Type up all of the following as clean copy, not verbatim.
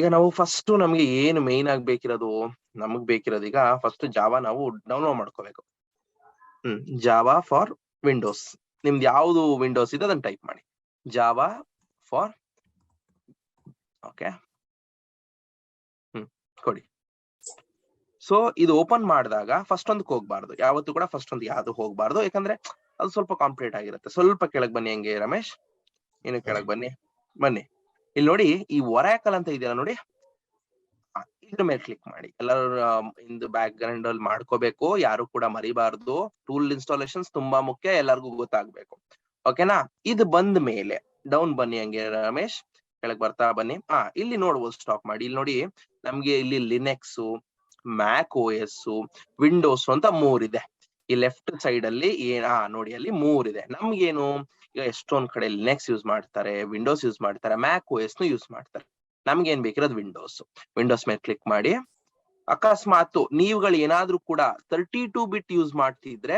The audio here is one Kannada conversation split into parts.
ಈಗ ನಾವು ಫಸ್ಟ್ ನಮ್ಗೆ ಏನು ಮೇನ್ ಆಗಿ ಬೇಕಿರೋದು, ನಮಗ್ ಬೇಕಿರೋದು ಈಗ ಫಸ್ಟ್ ಜಾವಾ ನಾವು ಡೌನ್ಲೋಡ್ ಮಾಡ್ಕೋಬೇಕು. Java for Windows. ನಿಮ್ದು ಯಾವ್ದು ವಿಂಡೋಸ್ ಇದೆ ಅದನ್ನ ಟೈಪ್ ಮಾಡಿ, ಜಾವಾ ಫಾರ್. ಓಕೆ, ಕೊಡಿ. ಸೊ ಇದು ಓಪನ್ ಮಾಡಿದಾಗ ಫಸ್ಟ್ ಒಂದಕ್ಕೆ ಹೋಗ್ಬಾರ್ದು, ಯಾವತ್ತೂ ಕೂಡ ಫಸ್ಟ್ ಒಂದು ಯಾವ್ದು ಹೋಗ್ಬಾರ್ದು, ಯಾಕಂದ್ರೆ ಅದು ಸ್ವಲ್ಪ ಕಾಂಪ್ಲೀಟ್ ಆಗಿರುತ್ತೆ. ಸ್ವಲ್ಪ ಕೆಳಗ್ ಬನ್ನಿ, ಹಂಗೆ ರಮೇಶ್, ಇನ್ನು ಕೆಳಗ್ ಬನ್ನಿ. ಇಲ್ಲಿ ನೋಡಿ, ಈ ಒರಾಕಲ್ ಅಂತ ಇದೆಯಲ್ಲ ನೋಡಿ, ಇದ್ರ ಮೇಲೆ ಕ್ಲಿಕ್ ಮಾಡಿ. ಎಲ್ಲರೂ ಇಂದು ಬ್ಯಾಕ್ ಗ್ರೌಂಡ್ ಅಲ್ಲಿ ಮಾಡ್ಕೋಬೇಕು, ಯಾರು ಕೂಡ ಮರಿಬಾರ್ದು. ಟೂಲ್ ಇನ್ಸ್ಟಾಲೇಷನ್ಸ್ ತುಂಬಾ ಮುಖ್ಯ, ಎಲ್ಲರಿಗೂ ಗೊತ್ತಾಗ್ಬೇಕು. ಓಕೆನಾ? ಇದು ಬಂದ ಮೇಲೆ ಡೌನ್ ಬನ್ನಿ, ಹಂಗೆ ರಮೇಶ್, ಕೆಳಗ್ ಬರ್ತಾ ಬನ್ನಿ. ಇಲ್ಲಿ ನೋಡ್ಬೋದು, ಸ್ಟಾಪ್ ಮಾಡಿ. ಇಲ್ಲಿ ನೋಡಿ, ನಮ್ಗೆ ಇಲ್ಲಿ ಲಿನೆಕ್ಸ್, ಮ್ಯಾಕ್ ಓಎಸ್, ವಿಂಡೋಸ್ ಅಂತ 3 ಇದೆ. ಈ ಲೆಫ್ಟ್ ಸೈಡ್ ಅಲ್ಲಿ ನೋಡಿ, ಅಲ್ಲಿ 3 ಇದೆ. ನಮ್ಗೇನು, ಈಗ ಎಷ್ಟೊಂದ್ ಕಡೆ ಲಿನೆಕ್ಸ್ ಯೂಸ್ ಮಾಡ್ತಾರೆ, ವಿಂಡೋಸ್ ಯೂಸ್ ಮಾಡ್ತಾರೆ, ಮ್ಯಾಕ್ ಓಎಸ್ ನು ಯೂಸ್ ಮಾಡ್ತಾರೆ. ನಮ್ಗೆ ಏನ್ ಬೇಕಿರೋದು ವಿಂಡೋಸ್ ಮೇಲೆ ಕ್ಲಿಕ್ ಮಾಡಿ. ಅಕಸ್ಮಾತ್ ನೀವುಗಳು ಏನಾದ್ರೂ ಕೂಡ 32 ಬಿಟ್ ಯೂಸ್ ಮಾಡ್ತಿದ್ರೆ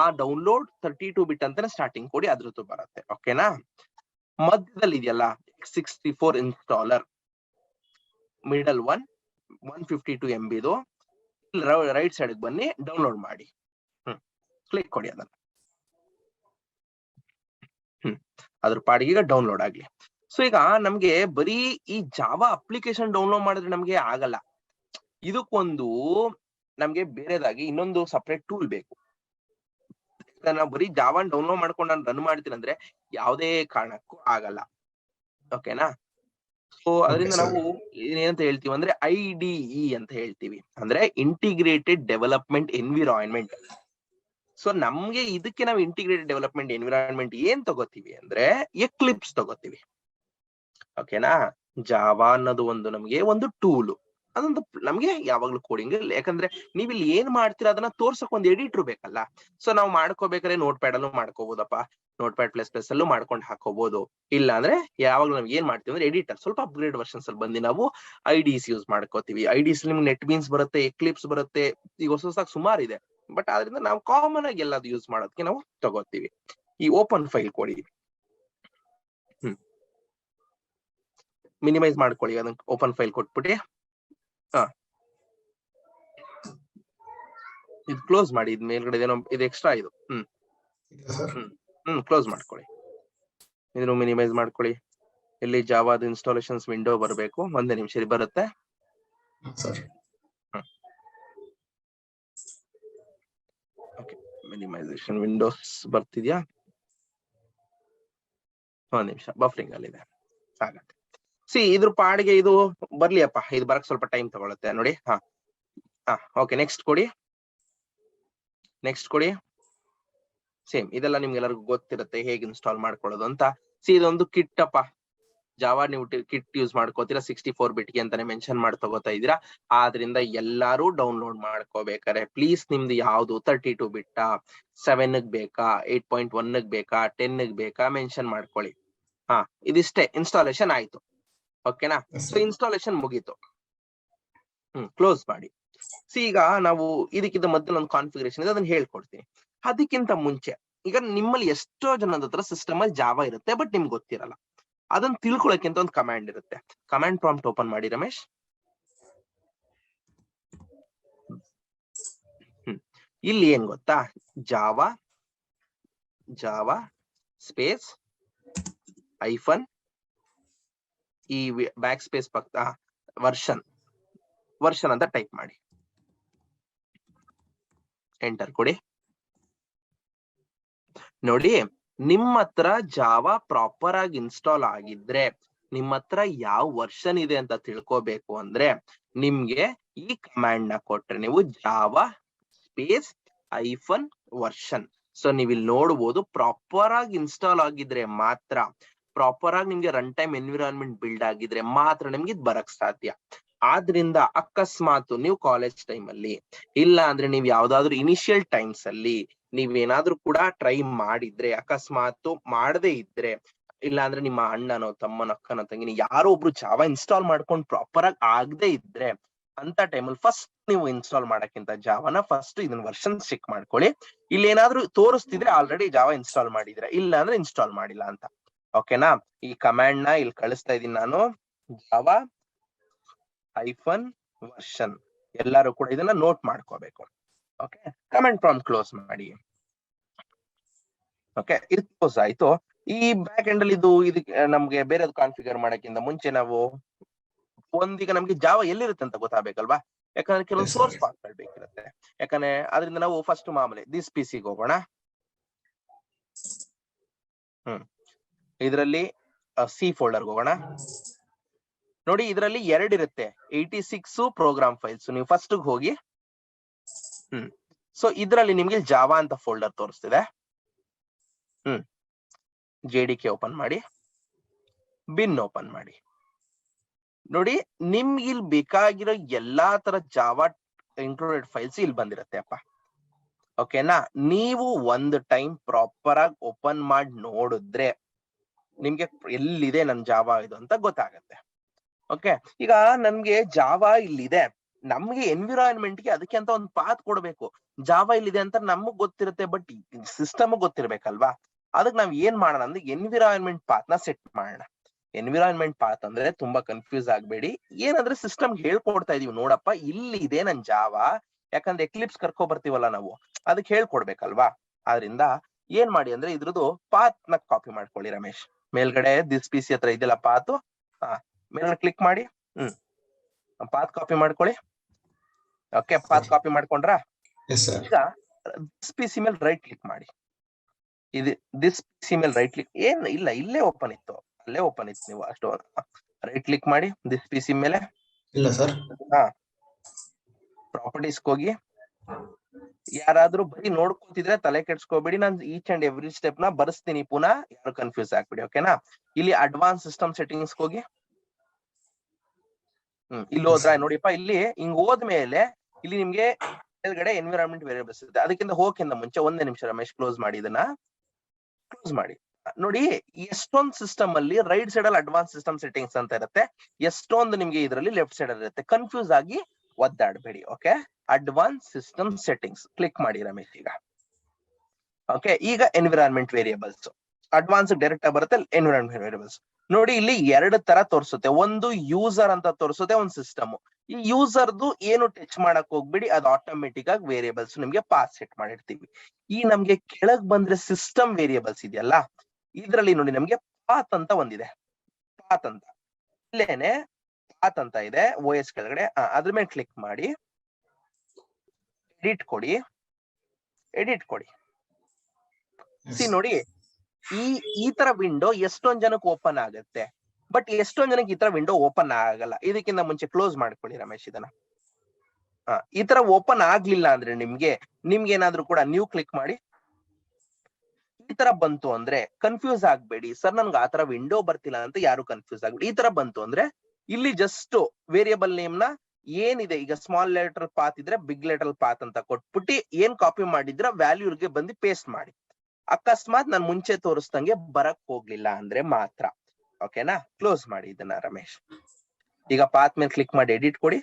ಆ ಡೌನ್ಲೋಡ್ 32 ಬಿಟ್ ಅಂತಾನೆ ಸ್ಟಾರ್ಟಿಂಗ್ ಕೊಡಿ, ಅದ್ರದ್ದು ಬರುತ್ತೆ. ಓಕೆನಾ? ಮಧ್ಯದಲ್ಲಿ ಇದೆಯಲ್ಲ X64 installer, middle 152 MB right side ಬನ್ನಿ, ಡೌನ್ಲೋಡ್ ಮಾಡಿ. ಕ್ಲಿಕ್ ಕೊಡಿ ಅದನ್ನ. ಅದ್ರ ಪಾಡಿಗೆ ಈಗ ಡೌನ್ಲೋಡ್ ಆಗ್ಲಿ. ಸೊ ಈಗ ನಮ್ಗೆ ಬರೀ ಈ ಜಾವಾ ಅಪ್ಲಿಕೇಶನ್ ಡೌನ್ಲೋಡ್ ಮಾಡಿದ್ರೆ ನಮ್ಗೆ ಆಗಲ್ಲ. ಇದಕ್ಕೊಂದು ನಮ್ಗೆ ಬೇರೆದಾಗಿ ಇನ್ನೊಂದು ಸಪರೇಟ್ ಟೂಲ್ ಬೇಕು. ನಾವು ಬರೀ ಜಾವಾ ಡೌನ್ಲೋಡ್ ಮಾಡ್ಕೊಂಡು ನಾನು ರನ್ ಮಾಡ್ತೀನಿ ಅಂದ್ರೆ ಯಾವುದೇ ಕಾರಣಕ್ಕೂ ಆಗಲ್ಲ. ಓಕೆನಾ? ಸೊ ಅದರಿಂದ ನಾವು ಏನಂತ ಹೇಳ್ತೀವಿ ಅಂದ್ರೆ IDE ಅಂತ ಹೇಳ್ತೀವಿ, ಅಂದ್ರೆ ಇಂಟಿಗ್ರೇಟೆಡ್ ಡೆವಲಪ್ಮೆಂಟ್ ಎನ್ವಿರಾನ್ಮೆಂಟ್. ಸೊ ನಮ್ಗೆ ಇದಕ್ಕೆ ನಾವು ಇಂಟಿಗ್ರೇಟೆಡ್ ಡೆವಲಪ್ಮೆಂಟ್ ಎನ್ವಿರಾನ್ಮೆಂಟ್ ಏನ್ ತಗೋತೀವಿ ಅಂದ್ರೆ ಎಕ್ಲಿಪ್ಸ್ ತಗೋತೀವಿ. ಓಕೆನಾ? ಜಾವಾ ಅನ್ನೋದು ಒಂದು ನಮ್ಗೆ ಒಂದು ಟೂಲ್, ಅದೊಂದು ನಮ್ಗೆ ಯಾವಾಗ್ಲೂ ಕೋಡಿಂಗ್. ಯಾಕಂದ್ರೆ ನೀವ್ ಇಲ್ಲಿ ಏನ್ ಮಾಡ್ತೀರಾ ಅದನ್ನ ತೋರ್ಸಕ್ ಒಂದು ಎಡಿಟರ್ ಬೇಕಲ್ಲ. ಸೊ ನಾವು ಮಾಡ್ಕೋಬೇಕಾದ್ರೆ ನೋಟ್ ಪ್ಯಾಡ್ ಅಲ್ಲೂ ಮಾಡ್ಕೋಬಹುದಪ್ಪ, ನೋಟ್ ಪ್ಯಾಡ್ ಪ್ಲಸ್ ಅಲ್ಲೂ ಮಾಡ್ಕೊಂಡು ಹಾಕೋಬಹುದು. ಇಲ್ಲ ಅಂದ್ರೆ ಯಾವಾಗ್ಲೂ ನಾವ್ ಏನ್ ಮಾಡ್ತೀವಿ ಅಂದ್ರೆ ಎಡಿಟರ್ ಸ್ವಲ್ಪ ಅಪ್ಗ್ರೇಡ್ ವರ್ಷನ್ಸ್ ಅಲ್ಲಿ ಬಂದು ನಾವು IDEs ಯೂಸ್ ಮಾಡ್ಕೋತೀವಿ. IDEs ನಿಮ್ಗೆ ನೆಟ್ ಬೀನ್ಸ್ ಬರುತ್ತೆ, ಎಕ್ಲಿಪ್ಸ್ ಬರುತ್ತೆ, ಈಗ ಹೊಸದಾಗಿ ಸುಮಾರು ಇದೆ. ಬಟ್ ಆದ್ರಿಂದ ನಾವು ಕಾಮನ್ ಆಗಿ ಎಲ್ಲದು ಯೂಸ್ ಮಾಡೋದಕ್ಕೆ ನಾವು ತಗೋತೀವಿ. ಈ ಓಪನ್ ಫೈಲ್ ಕೊಡಿ, ಮಿನಿಮೈಸ್ ಮಾಡ್ಕೊಳ್ಳಿ, ಅದನ್ನ ಓಪನ್ ಫೈಲ್ ಕೊಟ್ಬಿಟ್ಟು ಇದು ಕ್ಲೋಸ್ ಮಾಡಿ. ಇದ್ ಮೇಲ್ಗಡೆ ಏನೋ ಇದು ಎಕ್ಸ್ಟ್ರಾ, ಇದು ಕ್ಲೋಸ್ ಮಾಡ್ಕೊಳ್ಳಿ. ಇದನ್ನು ಮಿನಿಮೈಸ್ ಮಾಡ್ಕೊಳ್ಳಿ. ಇಲ್ಲಿ ಜಾವಾದ ಇನ್ಸ್ಟಾಲೇಷನ್ಸ್ ವಿಂಡೋ ಬರಬೇಕು. ಒಂದೇ ನಿಮಿಷ ಬರುತ್ತೆ. ಓಕೆ, ಮಿನಿಮೈಸೇಷನ್ ವಿಂಡೋಸ್ ಬರ್ತಿದ್ಯಾ? ಒಂದ್ ನಿಮಿಷ, ಬಫರಿಂಗ್ ಅಲ್ಲಿ ಇದೆ, ಆಗತ್ತೆ. ಇದ್ರ ಪಾಡಿಗೆ ಇದು ಬರ್ಲಿ ಅಪ್ಪ, ಇದು ಬರಕ್ ಸ್ವಲ್ಪ ಟೈಮ್ ತಗೊಳುತ್ತೆ ನೋಡಿ. ಓಕೆ, ನೆಕ್ಸ್ಟ್ ಕೊಡಿ. ಸೇಮ್ ಇದೆಲ್ಲ ನಿಮ್ಗೆ ಎಲ್ಲರಿಗೂ ಗೊತ್ತಿರುತ್ತೆ ಹೇಗೆ ಇನ್ಸ್ಟಾಲ್ ಮಾಡ್ಕೊಳ್ಳೋದು ಅಂತ. ಇದೊಂದು ಕಿಟ್ ಅಪ್ಪ, ಜಾವಾ ನೀವು ಕಿಟ್ ಯೂಸ್ ಮಾಡ್ಕೋತೀರಾ 64 ಬಿಟ್ಗೆ ಅಂತಾನೆ ಮೆನ್ಷನ್ ಮಾಡಿ ತಗೋತಾ ಇದೀರಾ. ಆದ್ರಿಂದ ಎಲ್ಲಾರು ಡೌನ್ಲೋಡ್ ಮಾಡ್ಕೋಬೇಕಾರೆ ಪ್ಲೀಸ್ ನಿಮ್ದು ಯಾವ್ದು 32 ಬಿಟ್ಟ, 7 ಬೇಕಾ, 8.1 ಬೇಕಾ, 10 ಬೇಕಾ ಮೆನ್ಷನ್ ಮಾಡ್ಕೊಳ್ಳಿ. ಇದಿಷ್ಟೇ, ಇನ್ಸ್ಟಾಲೇಷನ್ ಆಯ್ತು. ಓಕೆನಾ? ಸೊ ಇನ್ಸ್ಟಾಲೇಷನ್ ಮುಗೀತು. ಕ್ಲೋಸ್ ಮಾಡಿ. ಈಗ ನಾವು ಇದಕ್ಕಿಂತ ಮೊದಲು ಒಂದು ಕಾನ್ಫಿಗರೇಷನ್ ಇದೆ, ಅದನ್ನ ಹೇಳ್ಕೊಡ್ತೀನಿ. ಅದಕ್ಕಿಂತ ಮುಂಚೆ ಈಗ ನಿಮ್ಮಲ್ಲಿ ಎಷ್ಟೋ ಜನದ ಹತ್ರ ಸಿಸ್ಟಮ್ ಅಲ್ಲಿ ಜಾವಾ ಇರುತ್ತೆ, ಬಟ್ ನಿಮ್ಗೆ ಗೊತ್ತಿರಲ್ಲ. ಅದನ್ನ ತಿಳ್ಕೊಳಕ್ಕೆ ಅಂತ ಒಂದು ಕಮಾಂಡ್ ಇರುತ್ತೆ. ಕಮಾಂಡ್ ಪ್ರಾಂಪ್ಟ್ ಓಪನ್ ಮಾಡಿ ರಮೇಶ್. ಇಲ್ಲಿ ಏನ್ ಗೊತ್ತಾ, ಜಾವಾ ಸ್ಪೇಸ್ ಐಫನ್, ಈ ಬ್ಯಾಕ್ ಸ್ಪೇಸ್ ಪಕ್ಕ ವರ್ಷನ್ ಅಂತ ಟೈಪ್ ಮಾಡಿ, ಎಂಟರ್ ಕೊಡಿ. ನೋಡಿ, ನಿಮ್ಮ ಹತ್ರ ಜಾವಾ ಪ್ರಾಪರ್ ಆಗಿ ಇನ್ಸ್ಟಾಲ್ ಆಗಿದ್ರೆ, ನಿಮ್ಮ ಹತ್ರ ಯಾವ ವರ್ಷನ್ ಇದೆ ಅಂತ ತಿಳ್ಕೋಬೇಕು ಅಂದ್ರೆ ನಿಮ್ಗೆ ಈ ಕಮಾಂಡ್ ನ ಕೊಟ್ರೆ ನೀವು ಜಾವಾ ಸ್ಪೇಸ್ ಐಫನ್ ವರ್ಷನ್. ಸೊ ನೀವು ಇಲ್ಲಿ ನೋಡ್ಬೋದು, ಪ್ರಾಪರ್ ಆಗಿ ಇನ್ಸ್ಟಾಲ್ ಆಗಿದ್ರೆ ಮಾತ್ರ, ಪ್ರಾಪರ್ ಆಗಿ ನಿಮ್ಗೆ ರನ್ ಟೈಮ್ ಎನ್ವಿರಾನ್ಮೆಂಟ್ ಬಿಲ್ಡ್ ಆಗಿದ್ರೆ ಮಾತ್ರ ನಿಮ್ಗೆ ಇದು ಬರಕ್ ಸಾಧ್ಯ. ಆದ್ರಿಂದ ಅಕಸ್ಮಾತ್ ನೀವು ಕಾಲೇಜ್ ಟೈಮ್ ಅಲ್ಲಿ, ಇಲ್ಲ ಅಂದ್ರೆ ನೀವು ಯಾವ್ದಾದ್ರು ಇನಿಷಿಯಲ್ ಟೈಮ್ಸ್ ಅಲ್ಲಿ ನೀವೇನಾದ್ರೂ ಕೂಡ ಟ್ರೈ ಮಾಡಿದ್ರೆ, ಅಕಸ್ಮಾತ್ ಮಾಡದೇ ಇದ್ರೆ, ಇಲ್ಲ ಅಂದ್ರೆ ನಿಮ್ಮ ಅಣ್ಣನೋ ತಮ್ಮನ ಅಕ್ಕನೋ ತಂಗಿನ ಯಾರೋ ಒಬ್ರು ಜಾವಾ ಇನ್ಸ್ಟಾಲ್ ಮಾಡ್ಕೊಂಡು ಪ್ರಾಪರ್ ಆಗಿ ಆಗದೆ ಇದ್ರೆ, ಅಂತ ಟೈಮಲ್ಲಿ ಫಸ್ಟ್ ನೀವು ಇನ್ಸ್ಟಾಲ್ ಮಾಡಕ್ಕಿಂತ ಜಾವಾನ ಫಸ್ಟ್ ಇದನ್ನ ವರ್ಷನ್ ಚೆಕ್ ಮಾಡ್ಕೊಳ್ಳಿ. ಇಲ್ಲಿ ಏನಾದ್ರೂ ತೋರಿಸ್ತಿದ್ರೆ ಆಲ್ರೆಡಿ ಜಾವಾ ಇನ್ಸ್ಟಾಲ್ ಮಾಡಿದ್ರೆ, ಇಲ್ಲ ಅಂದ್ರೆ ಇನ್ಸ್ಟಾಲ್ ಮಾಡಿಲ್ಲ ಅಂತ. ಓಕೆನಾ? ಈ ಕಮಾಂಡ್ ನ ಇಲ್ಲಿ ಕಳಿಸ್ತಾ ಇದೀನಿ ನಾನು, ಜಾವಾ ಹೈಫನ್ ವರ್ಷನ್. ಎಲ್ಲರೂ ಕೂಡ ಇದನ್ನ ನೋಟ್ ಮಾಡ್ಕೋಬೇಕು. ಓಕೆ, ಕಮೆಂಟ್ ಪ್ರಾಂಪ್ಟ್ ಕ್ಲೋಸ್ ಮಾಡಿ. ಓಕೆ, ಇದು ಕ್ಲೋಸ್ ಆಯ್ತು. ಈ ಬ್ಯಾಕ್ ಎಂಡ್ ಅಲ್ಲಿ ಇದಕ್ಕೆ ನಮ್ಗೆ ಬೇರೆ ಕಾನ್ಫಿಗರ್ ಮಾಡಕ್ಕಿಂತ ಮುಂಚೆ ನಾವು ಒಂದೀಗ ನಮ್ಗೆ ಜಾವ ಎಲ್ಲಿರುತ್ತೆ ಅಂತ ಗೊತ್ತಾಗಬೇಕಲ್ವಾ? ಯಾಕಂದ್ರೆ ಕೆಲವೊಂದು ಸೋರ್ಸ್ ಪಾತ್ಗಳು ಬೇಕಿರುತ್ತೆ. ಯಾಕಂದ್ರೆ ಅದರಿಂದ ನಾವು ಫಸ್ಟ್ ಮಾಮೂಲಿ ದಿಸ್ PC ಗೆ ಹೋಗೋಣ. ಇದರಲ್ಲಿ ಸಿ ಫೋಲ್ಡರ್ ಹೋಗೋಣ. ನೋಡಿ, ಇದರಲ್ಲಿ 2 ಇರುತ್ತೆ, 86 ಪ್ರೋಗ್ರಾಮ್ ಫೈಲ್ಸ್. ನೀವು ಫಸ್ಟ್ ಹೋಗಿ ಸೊ ಇದರಲ್ಲಿ ನಿಮ್ಗೆ ಜಾವಾ ಅಂತ ಫೋಲ್ಡರ್ ತೋರಿಸ್ತಿದೆ. JDK ಓಪನ್ ಮಾಡಿ, ಬಿನ್ ಓಪನ್ ಮಾಡಿ. ನೋಡಿ, ನಿಮ್ಗೆ ಇಲ್ಲಿ ಬೇಕಾಗಿರೋ ಎಲ್ಲಾ ತರ ಜಾವಾ ಇನ್ಕ್ಲೂಡೆಡ್ ಫೈಲ್ಸ್ ಇಲ್ಲಿ ಬಂದಿರುತ್ತೆ ಅಪ್ಪ. ಓಕೆನಾ? ನೀವು ಒಂದು ಟೈಮ್ ಪ್ರಾಪರ್ ಆಗಿ ಓಪನ್ ಮಾಡಿ ನೋಡಿದ್ರೆ ನಿಮ್ಗೆ ಎಲ್ಲಿದೆ ನನ್ ಜಾವಾ ಇದು ಅಂತ ಗೊತ್ತಾಗತ್ತೆ. ಓಕೆ, ಈಗ ನಮ್ಗೆ ಜಾವಾ ಇಲ್ಲಿದೆ, ನಮ್ಗೆ ಎನ್ವಿರಾನ್ಮೆಂಟ್ ಗೆ ಅದಕ್ಕೆ ಅಂತ ಒಂದು ಪಾತ್ ಕೊಡ್ಬೇಕು. ಜಾವಾ ಇಲ್ಲಿದೆ ಅಂತ ನಮಗ್ ಗೊತ್ತಿರುತ್ತೆ, ಬಟ್ ಸಿಸ್ಟಮ್ ಗೊತ್ತಿರ್ಬೇಕಲ್ವಾ? ಅದಕ್ಕೆ ನಾವ್ ಏನ್ ಮಾಡೋಣ ಅಂದ್ರೆ ಎನ್ವಿರಾನ್ಮೆಂಟ್ ಪಾತ್ ನ ಸೆಟ್ ಮಾಡೋಣ. ಎನ್ವಿರಾನ್ಮೆಂಟ್ ಪಾತ್ ಅಂದ್ರೆ ತುಂಬಾ ಕನ್ಫ್ಯೂಸ್ ಆಗ್ಬೇಡಿ. ಏನಂದ್ರೆ ಸಿಸ್ಟಮ್ ಹೇಳ್ಕೊಡ್ತಾ ಇದೀವಿ, ನೋಡಪ್ಪ ಇಲ್ಲಿದೆ ನನ್ ಜಾವಾ. ಯಾಕಂದ್ರೆ ಎಕ್ಲಿಪ್ಸ್ ಕರ್ಕೊ ಬರ್ತೀವಲ್ಲ ನಾವು, ಅದಕ್ಕೆ ಹೇಳ್ಕೊಡ್ಬೇಕಲ್ವಾ? ಆದ್ರಿಂದ ಏನ್ ಮಾಡಿ ಅಂದ್ರೆ ಇದ್ರದ್ದು ಪಾತ್ ನ ಕಾಪಿ ಮಾಡ್ಕೊಳ್ಳಿ ರಮೇಶ್. ಮೇಲ್ಗಡೆ ದಿಸ್ PC ಹತ್ರ ಇದೆಯಲ್ಲ ಪಾತು, ಮೇಲೆ ಕ್ಲಿಕ್ ಮಾಡಿ ಪಾತ್ ಕಾಪಿ ಮಾಡ್ಕೊಳ್ಳಿ. ಓಕೆ, ಪಾತ್ ಕಾಪಿ ಮಾಡ್ಕೊಂಡ್ರ? ಈಗ ದಿಸ್ PC ಮೇಲೆ ರೈಟ್ ಕ್ಲಿಕ್ ಮಾಡಿ. ಇದು ದಿಸ್ PC ಮೇಲೆ ರೈಟ್ ಕ್ಲಿಕ್ ಏನ್ ಇಲ್ಲ, ಇಲ್ಲೇ ಓಪನ್ ಇತ್ತು, ಅಲ್ಲೇ ಓಪನ್ ಇತ್ತು. ನೀವು ಅಷ್ಟು ರೈಟ್ ಕ್ಲಿಕ್ ಮಾಡಿ ದಿಸ್ PC ಮೇಲೆ. ಇಲ್ಲ ಸರ್. ಪ್ರಾಪರ್ಟೀಸ್ ಹೋಗಿ, ಯಾರಾದ್ರೂ ಬರೀ ನೋಡ್ಕೊತಿದ್ರೆ ತಲೆ ಕೆಡ್ಸ್ಕೋಬೇಡಿ, ನಾನು ಈಚ್ ಅಂಡ್ ಎವ್ರಿ ಸ್ಟೆಪ್ ನ ಬರ್ಸ್ತೀನಿ ಪುನಃ, ಯಾರು ಕನ್ಫ್ಯೂಸ್ ಆಗ್ಬಿಡಿ. ಓಕೆನಾ? ಇಲ್ಲಿ ಅಡ್ವಾನ್ಸ್ ಸಿಸ್ಟಮ್ ಸೆಟ್ಟಿಂಗ್ಸ್ ಹೋಗಿ, ಇಲ್ಲಿ ಹೋದ್ರ ನೋಡಿಪ್ಪ, ಇಲ್ಲಿ ಹಿಂಗ್ ಹೋದ್ಮೇಲೆ ಇಲ್ಲಿ ನಿಮ್ಗೆ ಕೆಳಗಡೆ ಎನ್ವಿರಾನ್ಮೆಂಟ್ ವೇರಿಯೇಬಲ್ಸ್ ಇದೆ. ಅದಕ್ಕಿಂತ ಹೋಗಕ್ಕಿಂತ ಮುಂಚೆ ಒಂದೇ ನಿಮಿಷ ರಮೇಶ್, ಕ್ಲೋಸ್ ಮಾಡಿ ಇದನ್ನ. ಕ್ಲೋಸ್ ಮಾಡಿ. ನೋಡಿ, ಎಷ್ಟೊಂದು ಸಿಸ್ಟಮ್ ಅಲ್ಲಿ ರೈಟ್ ಸೈಡ್ ಅಲ್ಲಿ ಅಡ್ವಾನ್ಸ್ ಸಿಸ್ಟಮ್ ಸೆಟ್ಟಿಂಗ್ಸ್ ಅಂತ ಇರುತ್ತೆ, ಎಷ್ಟೊಂದು ನಿಮ್ಗೆ ಇದರಲ್ಲಿ ಲೆಫ್ಟ್ ಸೈಡ್ ಅಲ್ಲಿ ಇರುತ್ತೆ. ಕನ್ಫ್ಯೂಸ್ ಆಗಿ ಒದ್ದಾಡಬೇಡಿ. Okay, advance system settings click ಮಾಡಿ ರಮೇಶ್ ಈಗ. ಓಕೆ, ಈಗ ಎನ್ವಿರಾನ್ಮೆಂಟ್ ವೇರಿಯೇಬಲ್ಸ್ ಅಡ್ವಾನ್ಸ್ ಡೈರೆಕ್ಟ್ ಆಗಿ ಬರುತ್ತೆ. ಎನ್ವಿರಾನ್ಮೆಂಟ್ ವೇರಿಯೇಬಲ್ಸ್ ನೋಡಿ, ಇಲ್ಲಿ 2 ತರ ತೋರಿಸುತ್ತೆ. ಒಂದು ಯೂಸರ್ ಅಂತ ತೋರಿಸುತ್ತೆ, ಒಂದು ಸಿಸ್ಟಮ್. ಈ ಯೂಸರ್ದು ಏನು ಟಚ್ ಮಾಡಕ್ ಹೋಗ್ಬಿಡಿ, ಅದು ಆಟೋಮೆಟಿಕ್ ಆಗಿ ವೇರಿಯೇಬಲ್ಸ್ ನಿಮ್ಗೆ ಪಾಸ್ ಸೆಟ್ ಮಾಡಿರ್ತೀವಿ. ಈ ನಮ್ಗೆ ಕೆಳಗ್ ಬಂದ್ರೆ ಸಿಸ್ಟಮ್ ವೇರಿಯೇಬಲ್ಸ್ ಇದೆಯಲ್ಲ, ಇದ್ರಲ್ಲಿ ನೋಡಿ ನಮ್ಗೆ ಪಾತ್ ಅಂತ ಒಂದಿದೆ. ಪಾತ್ ಅಂತ ಇಲ್ಲೇನೆ ಪಾತ್ ಅಂತ ಇದೆ OS ಕೆಳಗಡೆ. ಅದ್ರ ಮೇಲೆ ಕ್ಲಿಕ್ ಮಾಡಿ, ಎಡಿಟ್ ಕೊಡಿ. ನೋಡಿ, ಈ ತರ ವಿಂಡೋ ಎಷ್ಟೊಂದ್ ಜನಕ್ಕೆ ಓಪನ್ ಆಗುತ್ತೆ, ಬಟ್ ಎಷ್ಟೊಂದ್ ಜನಕ್ಕೆ ಈ ತರ ವಿಂಡೋ ಓಪನ್ ಆಗಲ್ಲ. ಇದಕ್ಕಿಂತ ಮುಂಚೆ ಕ್ಲೋಸ್ ಮಾಡ್ಕೊಳ್ಳಿ ರಮೇಶ್ ಇದನ್ನ. ಈ ತರ ಓಪನ್ ಆಗ್ಲಿಲ್ಲ ಅಂದ್ರೆ ನಿಮ್ಗೆ ಏನಾದ್ರೂ ಕೂಡ ನ್ಯೂ ಕ್ಲಿಕ್ ಮಾಡಿ. ಈ ತರ ಬಂತು ಅಂದ್ರೆ ಕನ್ಫ್ಯೂಸ್ ಆಗ್ಬೇಡಿ, ಸರ್ ನನ್ಗೆ ಆ ತರ ವಿಂಡೋ ಬರ್ತಿಲ್ಲ ಅಂತ ಯಾರು ಕನ್ಫ್ಯೂಸ್ ಆಗ್ಬೇಡಿ. ಈ ತರ ಬಂತು ಅಂದ್ರೆ ಇಲ್ಲಿ ಜಸ್ಟ್ ವೇರಿಯೇಬಲ್ ನೇಮ್ ನ ಏನಿದೆ, ಈಗ ಸ್ಮಾಲ್ ಲೆಟರ್ ಪಾತ್ ಇದ್ರೆ ಬಿಗ್ ಲೆಟರ್ ಪಾತ್ ಅಂತ ಕೊಟ್ಬಿಟ್ಟು ಏನ್ ಕಾಪಿ ಮಾಡಿದ್ರ ವ್ಯಾಲ್ಯೂಗೆ ಬಂದು ಪೇಸ್ಟ್ ಮಾಡಿ. ಅಕಸ್ಮಾತ್ ನಾನು ಮುಂಚೆ ತೋರಿಸ್ದಂಗೆ ಬರಕ್ ಹೋಗ್ಲಿಲ್ಲ ಅಂದ್ರೆ ಮಾತ್ರ. ಓಕೆನಾ? ಕ್ಲೋಸ್ ಮಾಡಿ ಇದನ್ನ ರಮೇಶ್. ಈಗ ಪಾತ್ ಮೇಲೆ ಕ್ಲಿಕ್ ಮಾಡಿ ಎಡಿಟ್ ಕೊಡಿ.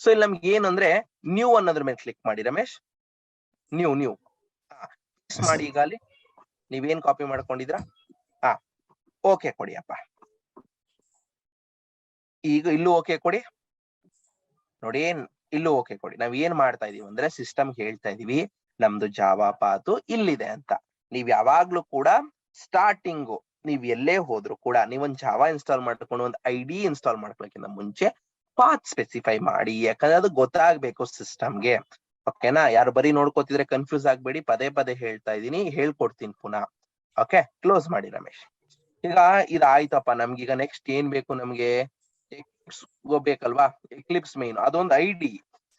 ಸೊ ಇಲ್ಲಿ ನಮ್ಗೆ ಏನಂದ್ರೆ ನ್ಯೂ ಅನ್ನೋದ್ರ ಮೇಲೆ ಕ್ಲಿಕ್ ಮಾಡಿ ರಮೇಶ್. ನ್ಯೂ ಮಾಡಿ. ಈಗ ಅಲ್ಲಿ ನೀವೇನ್ ಕಾಪಿ ಮಾಡ್ಕೊಂಡಿದ್ರ ಓಕೆ ಕೊಡಿ ಅಪ್ಪ. ಈಗ ಇಲ್ಲೂ ಓಕೆ ಕೊಡಿ. ನೋಡಿ, ಇಲ್ಲೂ ಓಕೆ ಕೊಡಿ. ನಾವ್ ಏನ್ ಮಾಡ್ತಾ ಇದೀವಿ ಅಂದ್ರೆ ಸಿಸ್ಟಮ್ ಹೇಳ್ತಾ ಇದೀವಿ ನಮ್ದು ಜಾವಾ ಪಾತು ಇಲ್ಲಿದೆ ಅಂತ. ನೀವ್ ಯಾವಾಗ್ಲೂ ಕೂಡ ಸ್ಟಾರ್ಟಿಂಗು ನೀವ್ ಎಲ್ಲೇ ಹೋದ್ರು ಕೂಡ ನೀವೊಂದ್ ಜಾವಾ ಇನ್ಸ್ಟಾಲ್ ಮಾಡ್ಕೊಂಡು ಒಂದು ID ಇನ್ಸ್ಟಾಲ್ ಮಾಡ್ಕೊಳಕ್ಕಿಂತ ಮುಂಚೆ ಪಾತ್ ಸ್ಪೆಸಿಫೈ ಮಾಡಿ, ಯಾಕಂದ್ರೆ ಅದು ಗೊತ್ತಾಗ್ಬೇಕು ಸಿಸ್ಟಮ್ಗೆ. ಓಕೆನಾ? ಯಾರು ಬರೀ ನೋಡ್ಕೋತಿದ್ರೆ ಕನ್ಫ್ಯೂಸ್ ಆಗ್ಬೇಡಿ, ಪದೇ ಪದೇ ಹೇಳ್ತಾ ಇದೀನಿ, ಹೇಳ್ಕೊಡ್ತೀನಿ ಪುನಃ. ಓಕೆ, ಕ್ಲೋಸ್ ಮಾಡಿ ರಮೇಶ್. ಈಗ ಇದಾಯ್ತಪ್ಪ. ನಮ್ಗೀಗ ನೆಕ್ಸ್ಟ್ ಏನ್ ಬೇಕು? ನಮ್ಗೆ ಬೇಕಲ್ವಾ? ಎಕ್ಲಿಪ್ಸ್ ಮೇನ್ ಅದೊಂದು ID.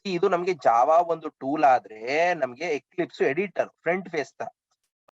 ಇದು ನಮ್ಗೆ ಜಾವಾ ಒಂದು ಟೂಲ್ ಆದ್ರೆ ನಮ್ಗೆ ಎಕ್ಲಿಪ್ಸ್ ಎಡಿಟರ್ ಫ್ರಂಟ್ ಫೇಸ್ ತರ